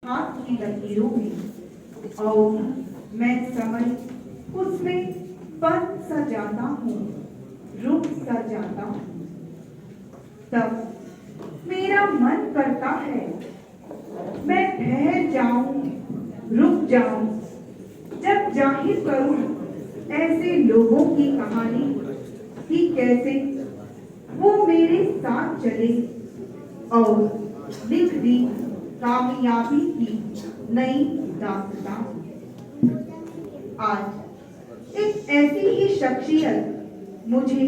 हाथ की लकीरों में, और मैं समय उसमें बंद सा जाता हूँ, रुक सा जाता हूँ। तब मेरा मन करता है मैं ठहर जाऊं, रुक जाऊं, जब जाहिर करूं ऐसे लोगों की कहानी कि कैसे वो मेरे साथ चले और लिख दी कामयाबी की नई दास्तां। आज एक ऐसी ही शख्सियत मुझे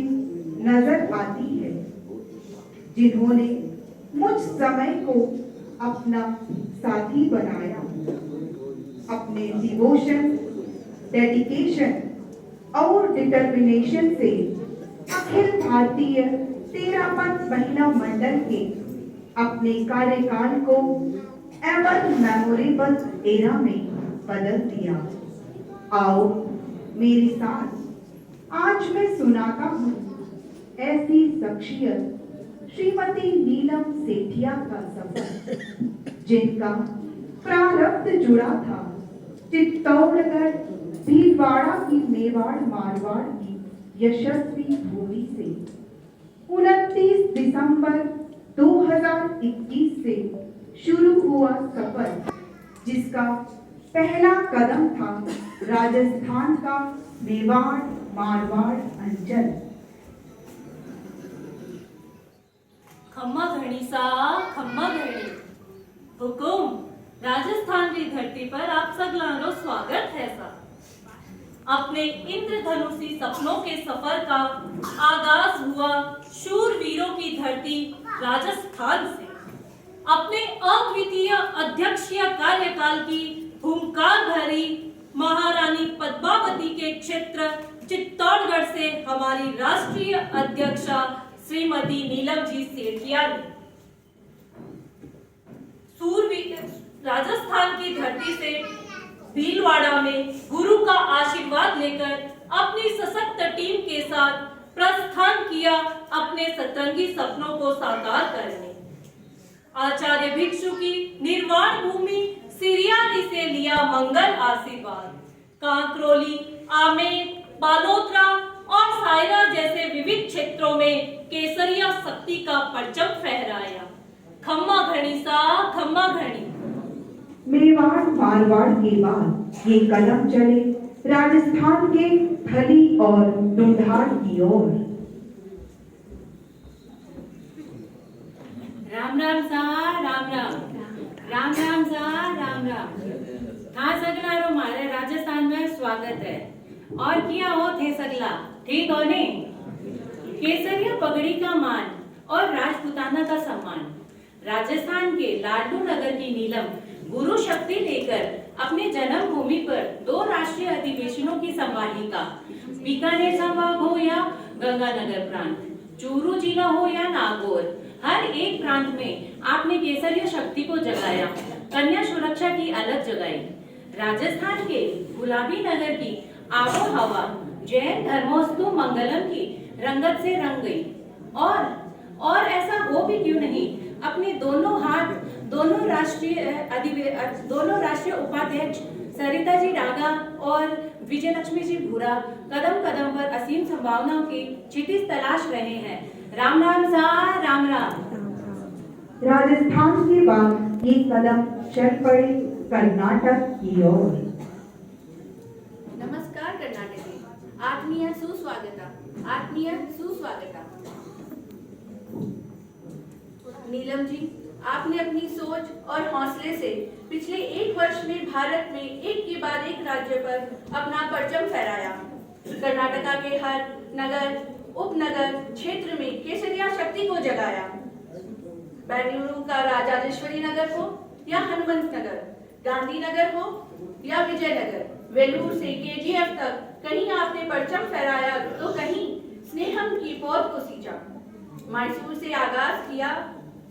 नजर आती है जिन्होंने मुझ समय को अपना साथी बनाया। अपने डिवोशन, डेडिकेशन और डिटर्मिनेशन से अखिल भारतीय तेरापंथ महिला मंडल के अपने कार्यकाल को एवर मेमोरेबल एरा में बदल दिया। आओ मेरे साथ आज मैं सुनाता हूँ ऐसी शख्सियत श्रीमती नीलम सेठिया का सफर, जिनका प्रारब्ध जुड़ा था चित्तौड़गढ़ भीलवाड़ा की मेवाड़ मारवाड़ की यशस्वी भूमि से। 29 दिसंबर 2021 से शुरू हुआ सफर, जिसका पहला कदम था राजस्थान का मेवाड़ मारवाड़ अंचल। खम्मा घड़ी सा खम्मा घड़ी हुकुम राजस्थान की धरती पर आप सगलानो स्वागत है सा। अपने इंद्रधनुषी सपनों के सफर का आगाज हुआ शूरवीरों की धरती राजस्थान से। अपने अद्वितीय अध्यक्षीय कार्यकाल की हुंकार भरी महारानी पद्मावती के क्षेत्र चित्तौड़गढ़ से हमारी राष्ट्रीय अध्यक्षा श्रीमती नीलम जी सेठिया ने राजस्थान की धरती से भीलवाड़ा में गुरु का आशीर्वाद लेकर अपनी सशक्त टीम के साथ प्रस्थान किया अपने सतरंगी सपनों को साकार करने। आचार्य भिक्षु की निर्वाण भूमि सिरियानी से लिया मंगल आशीर्वाद। कांकरोली, आमेर, बालोतरा और सायरा जैसे विविध क्षेत्रों में केसरिया शक्ति का परचम फहराया। खम्मा घड़ी सा खम्मा घड़ी। मेवाड़ मारवाड़ के बाद ये कदम चले राजस्थान के थली और ढूंढाड़ की ओर। राम राम सा राम राम, राम राम सा राम राम। हाँ सगला मारे राजस्थान में स्वागत है। और किया हो थे सगला, ठीक हो ने? केसरिया पगड़ी का मान और राजपुताना का सम्मान। राजस्थान के लाडू नगर की नीलम गुरु शक्ति लेकर अपने जन्म भूमि पर 2 राष्ट्रीय अधिवेशनों की संवादिका। बीकानेर संभाग हो या गंगानगर प्रांत, चूरू जिला हो या नागौर, हर एक प्रांत में आपने केसरिया शक्ति को जगाया, कन्या सुरक्षा की अलग जगाई। राजस्थान के गुलाबी नगर की आबो हवा जैन धर्मोस्तु मंगलम की रंगत से रंग गई। और ऐसा हो भी क्यों नहीं, अपने दोनों हाथ दोनों राष्ट्रीय उपाध्यक्ष सरिता जी डागा और विजय लक्ष्मी जी भूरा कदम कदम पर असीम संभावनाओं की क्षितिज तलाश रहे हैं। राम राम सा राम राम। राजस्थान के बाद ये कदम चल पड़े कर्नाटक की ओर। नमस्कार कर्नाटके, आत्मीय सुस्वागता, आत्मीय सुस्वागता। नीलम जी, आपने अपनी सोच और हौसले से पिछले 1 वर्ष में भारत में एक के बाद एक राज्य पर अपना परचम फहराया। कर्नाटका के हर नगर, उपनगर क्षेत्र में केसरिया शक्ति को जगाया। बेंगलुरु का राजराजेश्वरी नगर हो या हनुमंत नगर, गांधीनगर हो या विजयनगर, वेलूर से केजीएफ तक कहीं आपने परचम फहराया तो कहीं स्नेहम की पौध को सींचा। मैसूर से आगाज किया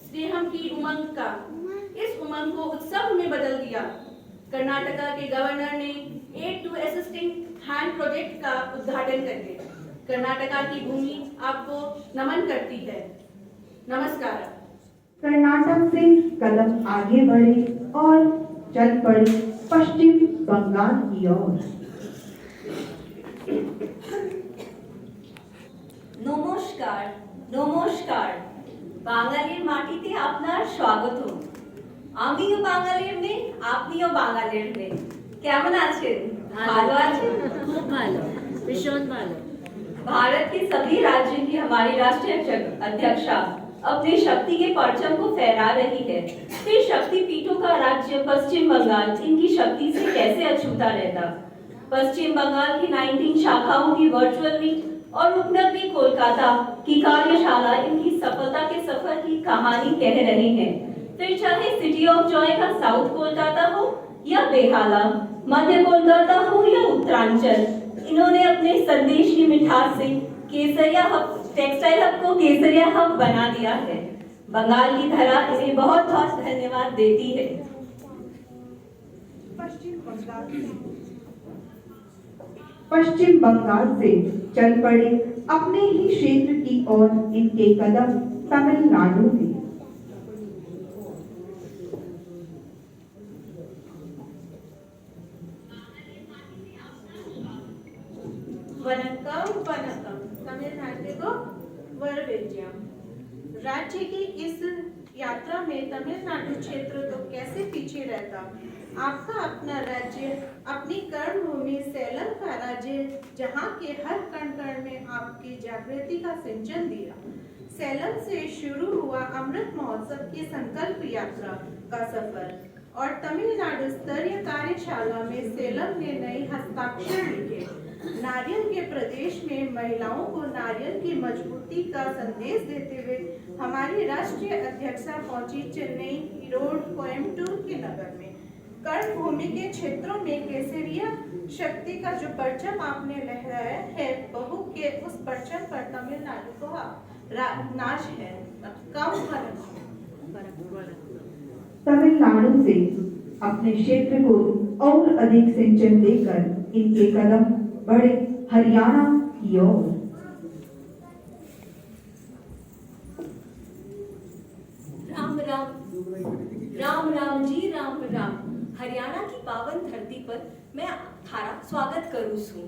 स्नेहम की उमंग का, इस उमंग को उत्सव में बदल दिया। कर्नाटका के गवर्नर ने aid to assisting hand project का उद्घाटन करके कर्नाटका की भूमि आपको नमन करती है। नमस्कार। कर्नाटक से कदम आगे बढ़े और चल पड़ी पश्चिम बंगाल की ओर। নমস্কার নমস্কার বাঙালির মাটিতে আপনার স্বাগত। আমিও বাঙালির মেয়ে, আপনিও বাঙালির মেয়ে। কেমন আছেন? ভালো আছেন? खूब भालो भीषण भालो। भारत के सभी राज्यों की हमारी राष्ट्रीय अध्यक्षा अपनी शक्ति के परचम को फहरा रही है। फिर शक्ति पीठों का राज्य पश्चिम बंगाल इनकी शक्ति से कैसे अछूता रहता। पश्चिम बंगाल की 19 शाखाओं की वर्चुअल मीट और उपनगरी कोलकाता की कार्यशाला इनकी सफलता के सफर की कहानी कह रहे हैं। फिर चाहे सिटी ऑफ जॉय का साउथ कोलकाता हो या बेहाला, मध्य कोलकाता हो या उत्तरांचल, इन्होंने अपने संदेश की मिठास से केसरिया हब टेक्सटाइल हब को केसरिया हब बना दिया है। बंगाल की धरा इन्हें बहुत बहुत धन्यवाद देती है। पश्चिम बंगाल से चल पड़े अपने ही क्षेत्र की ओर इनके कदम तमिलनाडु में। वनकम वनकम तमिलनाडु को वरवेज्यम। राज्य की इस यात्रा में तमिलनाडु क्षेत्र तो कैसे पीछे रहता। आपका अपना राज्य, अपनी कर्म भूमि सेलम का राज्य, जहाँ के हर कण कण में आपकी जागृति का सिंचन दिया। सेलम से शुरू हुआ अमृत महोत्सव की संकल्प यात्रा का सफर और तमिलनाडु स्तरीय कार्यशाला में सेलम ने नए हस्ताक्षर लिखे। नारियल के प्रदेश में महिलाओं को नारियल की मजबूती का संदेश देते हुए हमारी राष्ट्रीय अध्यक्षा पहुंची चेन्नई, ईरोड, कोयम्बटूर के नगर में। कर्ण भूमि के क्षेत्रों में केसरिया शक्ति का जो परचम आपने लहराया है, बहू के उस परचम पर तमिलनाडु को नाश है। कम तमिलनाडु से अपने क्षेत्र को और अधिक सिंचन देकर इनके कदम बढ़े हरियाणा की ओर। राम राम राम राम जी राम राम। हरियाणा की पावन धरती पर मैं थारा स्वागत करूँ छू।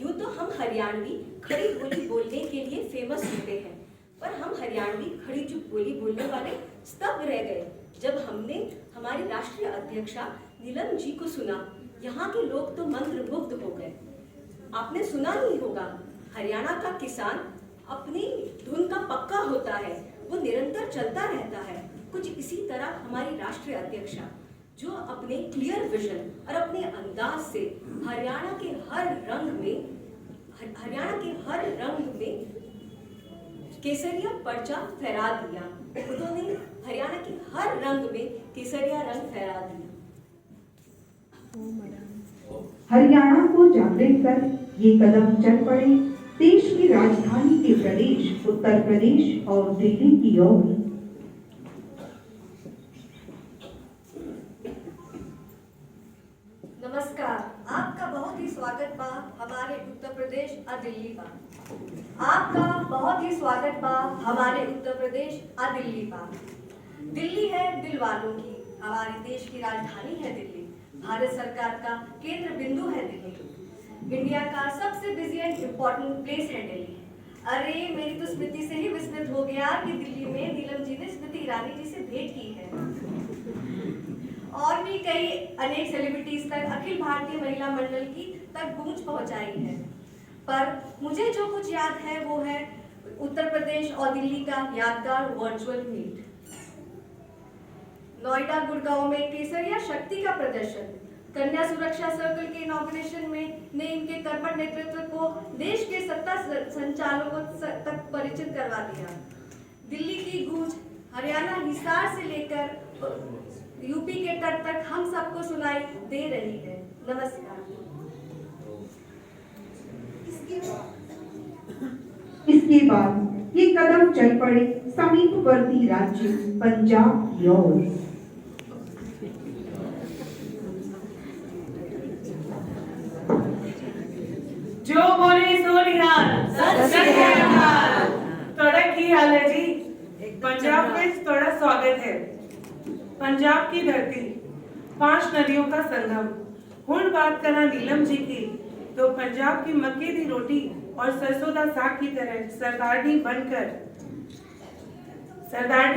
यूँ तो हम हरियाणवी खड़ी बोली बोलने के लिए फेमस होते हैं, पर हम हरियाणवी खड़ी चुप बोली बोलने वाले स्तब्ध रह गए जब हमने हमारी राष्ट्रीय अध्यक्षा नीलम जी को सुना। यहाँ के लोग तो मंत्रमुग्ध हो गए। आपने सुना नहीं होगा, हरियाणा का किसान अपनी धुन का पक्का होता है, वो निरंतर चलता रहता है। कुछ इसी तरह हमारी राष्ट्रीय अध्यक्षा जो अपने क्लियर विजन और अपने अंदाज से हरियाणा के हर रंग में केसरिया पर्चा फहरा दिया। उन्होंने हरियाणा के हर रंग में केसरिया रंग फहरा दिया। हरियाणा को जागृत कर ये कदम चल पड़े देश की राजधानी के प्रदेश उत्तर प्रदेश और दिल्ली की ओर। नमस्कार, आपका बहुत ही स्वागत बा हमारे उत्तर प्रदेश और दिल्ली बा। आपका बहुत ही स्वागत बा हमारे उत्तर प्रदेश और दिल्ली बा। दिल्ली है दिल वालों की, हमारे देश की राजधानी है दिल्ली। भारत सरकार का केंद्र बिंदु है दिल्ली। इंडिया का सबसे बिजी एंड इम्पोर्टेंट प्लेस है दिल्ली। अरे मेरी तो स्मृति से ही विस्मृत हो गया कि दिल्ली में नीलम जी ने स्मृति ईरानी जी से भेंट की है। और भी कई अनेक सेलिब्रिटीज तक अखिल भारतीय महिला मंडल की तक गूंज पहुंचाई है। पर मुझे जो कुछ याद है वो है उत्तर प्रदेश और दिल्ली का यादगार वर्चुअल मीट। नोएडा गुड़गांव में केसरिया शक्ति का प्रदर्शन, कन्या सुरक्षा सर्कल के इनॉग्रेशन में ने इनके कर्मठ नेतृत्व को देश के सत्ता संचालकों तक परिचित करवा दिया। दिल्ली की गूंज हरियाणा हिसार से लेकर यूपी के तट तक हम सबको सुनाई दे रही है। नमस्कार। इसके बाद ये कदम चल पड़े समीपवर्ती राज्य पंजाब की ओर। जो बोले सो निहाल, सच है निहाल। थोड़ा की हाल है जी? पंजाब में थोड़ा स्वागत है। पंजाब की धरती 5 नदियों का संगम। हुण बात करा नीलम जी की तो पंजाब की मक्के दी रोटी और सरसों दा साग की तरह सरदारनी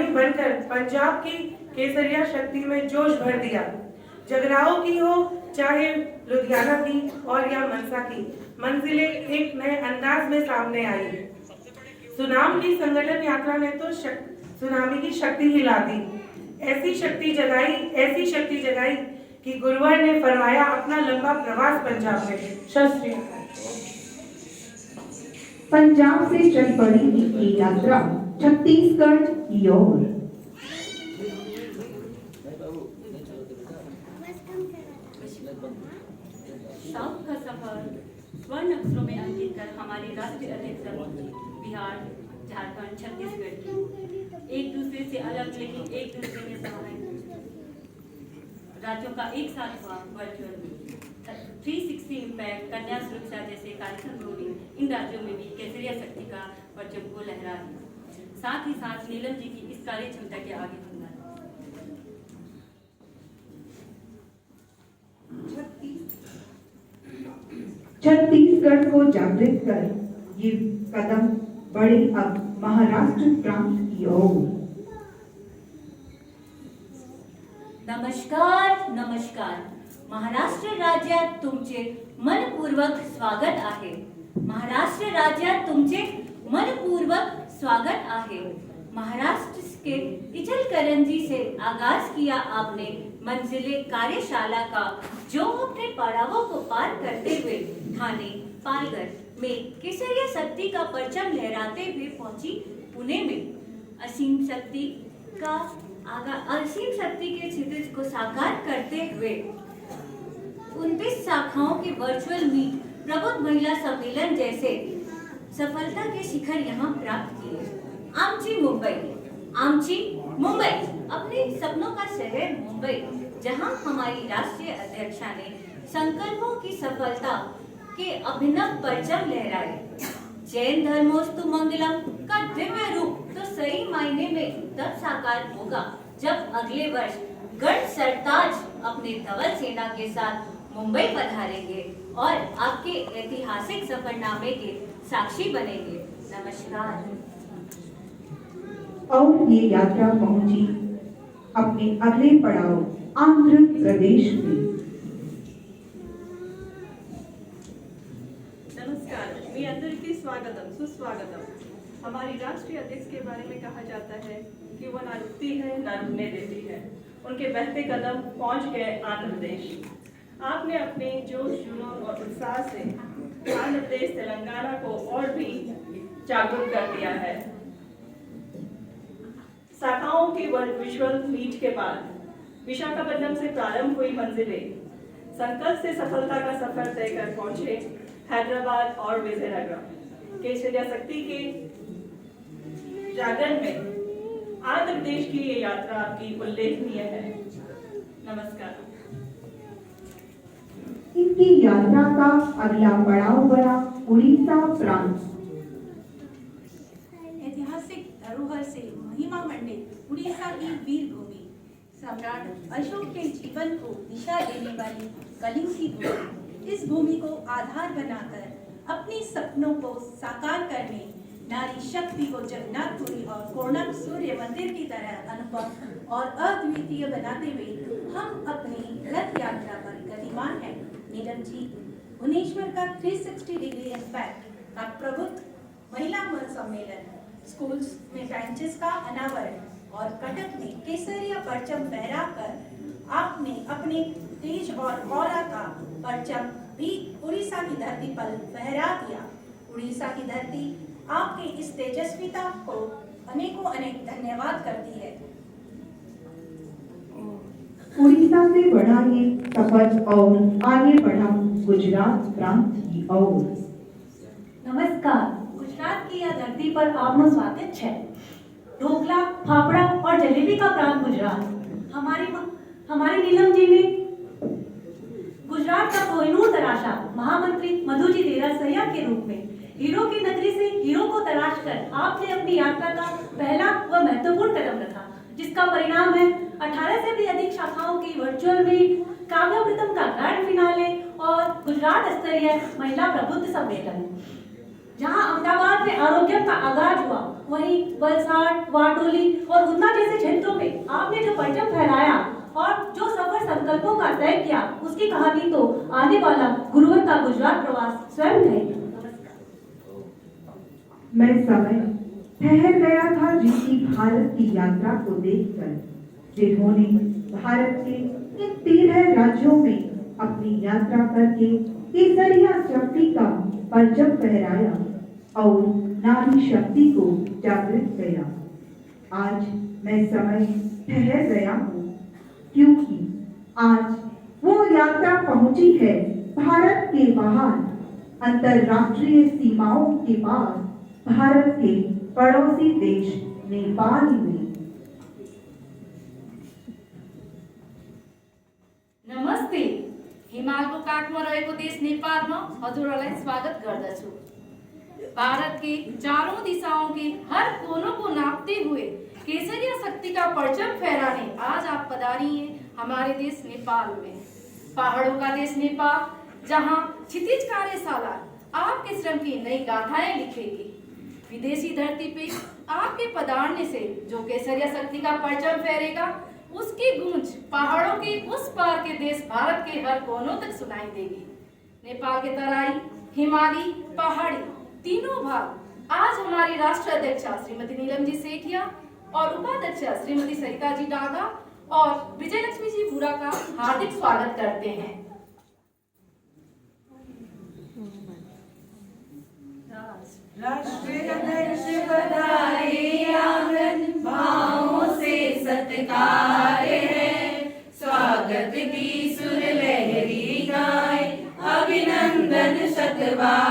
बनकर पंजाब की केसरिया शक्ति में जोश भर दिया। जगराओं की हो चाहे लुधियाना की और या मनसा की, मंजिलें एक नए अंदाज में सामने आई। सुनाम की संगठन यात्रा ने तो सुनामी की शक्ति हिला दी। ऐसी शक्ति जगाई कि गुरुवर ने फरमाया अपना लंबा प्रवास पंजाब में। सत श्री अकाल। पंजाब से चल पड़ी इनकी यात्रा छत्तीसगढ़ की ओर। साउथ का सफर स्वर्ण अक्षरों में अंकित कर हमारे राष्ट्रीय अध्यक्ष बिहार, झारखंड, छत्तीसगढ़ एक दूसरे से अलग लेकिन एक दूसरे में समान राज्यों का एक साथ हुआ वर्चुअल 360 इम्पैक्ट, कन्या सुरक्षा जैसे कार्यक्रमों ने इन राज्यों में भी केसरिया शक्ति का परचम को लहरा दिया। साथ ही साथ नीलम जी की इस कार्य क्षमता के आगे बढ़ना। छत्तीसगढ़ को जागृत कर ये कदम बढ़े अब महाराष्ट्र प्रांत की ओर। नमस्कार महाराष्ट्र राज्यात तुमचे मनपूर्वक स्वागत आहे। महाराष्ट्र राज्यात तुमचे मनपूर्वक स्वागत आहे। महाराष्ट्र के इचलकरंजी से आगाज किया आपने मंजिले कार्यशाला का, जो अपने पड़ावों को पार करते हुए थाने पालगढ़ में केसरिया शक्ति का परचम लहराते हुए पहुंची पुणे में। असीम शक्ति के क्षितिज को साकार करते हुए 29 शाखाओं के वर्चुअल मीट प्रबुद्ध महिला सम्मेलन जैसे सफलता के शिखर यहाँ प्राप्त किए। आमची मुंबई अपने सपनों का शहर मुंबई, जहां हमारी राष्ट्रीय अध्यक्षा ने संकल्पों की सफलता के अभिनव परचम लहराए। जैन धर्मोस्तु मंगलम का दिव्य रूप तो सही मायने में तब साकार होगा जब अगले वर्ष गढ़ सरताज अपने धवल सेना के साथ मुंबई पधारेंगे और आपके ऐतिहासिक सफरनामे के साक्षी बनेंगे। नमस्कार। और ये यात्रा पहुंची अपने अगले पड़ाव आंध्र प्रदेश में। नमस्कार, मी अंदरिकी स्वागतम सुस्वागतम। हमारी राष्ट्रीय अध्यक्ष के बारे में कहा जाता है कि वो ना रुकती है ना रुकने देती है। उनके बहते कदम पहुंच गए आंध्र प्रदेश। आपने अपने जोश, जुनून और उत्साह से आंध्र प्रदेश तेलंगाना को और भी जागरूक कर दिया है। शाखाओं की विजुअल मीट के बाद विशाखापट्टनम से प्रारंभ हुई मंजिलें संकल्प से सफलता का सफर तय कर पहुंचे हैदराबाद और विजयनगरम। केसरिया शक्ति के जागरण में आंध्र प्रदेश की ये यात्रा आपकी उल्लेखनीय है। नमस्कार। इनकी यात्रा का अगला पड़ाव बड़ा उड़ीसा प्रांत। ऐतिहासिक धरोहर से महिमा मंडित उड़ीसा की वीर भूमि, सम्राट अशोक के जीवन को दिशा देने वाली कलिंग की भूमि। इस भूमि को आधार बनाकर अपने सपनों को साकार करने, नारी शक्ति को जगन्नाथपुरी और कोणार्क सूर्य मंदिर की तरह अनुभव और अद्वितीय बनाते हुए हम अपनी रथ यात्रा पर गतिमान हैं। नीलम जी, भुवनेश्वर का 360 डिग्री इम्पैक्ट का प्रबुद्ध महिला सम्मेलन, स्कूल्स में बेंचेस का अनावरण और कटक में केसरिया परचम फहराकर आपने अपने तेज और ऑरा का परचम भी उड़ीसा की धरती पर फहरा दिया। उड़ीसा की धरती आपके इस तेजस्विता को अनेकों अनेक धन्यवाद करती है। उड़ीसा से बढ़ा ये सफर और आगे बढ़ा गुजरात प्रांत की ओर। नमस्कार। गुजरात की यह धरती पर आपका स्वागत है। ढोकला, फाफड़ा और जलेबी का प्रांत गुजरात। हमारी नीलम जी ने गुजरात का कोहिनूर तराशा। महामंत्री मधुजी देरासरिया के रूप में हीरो की नगरी से हीरो को तलाश कर आपने अपनी यात्रा का पहला व महत्वपूर्ण कदम रखा, जिसका परिणाम है 18 से भी अधिक शाखाओं की वर्चुअल मीट, काव्यामृतम का ग्रैंड फिनाले और गुजरात स्तरीय महिला प्रबुद्ध सम्मेलन। जहां अहमदाबाद में आरोग्य का आगाज हुआ, वहीं वलसाड़, वाटोली और उन्ना जैसे क्षेत्रों में आपने जो परचम फहराया और जो सफर संकल्पों का तय किया, उसकी कहानी तो आने वाला गुरुवर का गुजरात प्रवास स्वयं कहेगा। मैं समय ठहर गया था जिनकी भारत की यात्रा को देखकर, जिन्होंने भारत के इन 13 राज्यों में अपनी यात्रा करके केसरिया शक्ति का परचम फहराया और नारी शक्ति को जागृत किया। आज मैं समय ठहर गया हूँ क्योंकि आज वो यात्रा पहुंची है भारत के बाहर, अंतर्राष्ट्रीय सीमाओं के पार, भारत के पड़ोसी देश नेपाल में। नमस्ते। हिमालको काखमा रहेको देश नेपालमा हजुरहरूलाई स्वागत गर्दछु। भारत के चारों दिशाओं के हर कोनों को नापते हुए केसरिया शक्ति का परचम फहराने आज आप पधारी हैं हमारे देश नेपाल में। पहाड़ों का देश नेपाल, जहां क्षितिज कार्यशाला आपके श्रम की नई गाथाएं लिखेगी। विदेशी धरती पे आपके पधारने से जो केसरिया शक्ति का परचम फहरेगा, उसकी गूंज पहाड़ों के उस पार के देश भारत के हर कोनों तक सुनाई देगी। नेपाल के तराई, हिमालय, पहाड़ी तीनों भाग आज हमारी राष्ट्र अध्यक्षा श्रीमती नीलम जी सेठिया और उपाध्यक्षा श्रीमती सरिता जी डागा और विजय लक्ष्मी जी बुरा का हार्दिक स्वागत करते हैं। राष्ट्रीय अध्यक्ष पधारे आंगन, भावों से सत्कार है, स्वागत की सुर लहरी गाए, अभिनंदन शतवार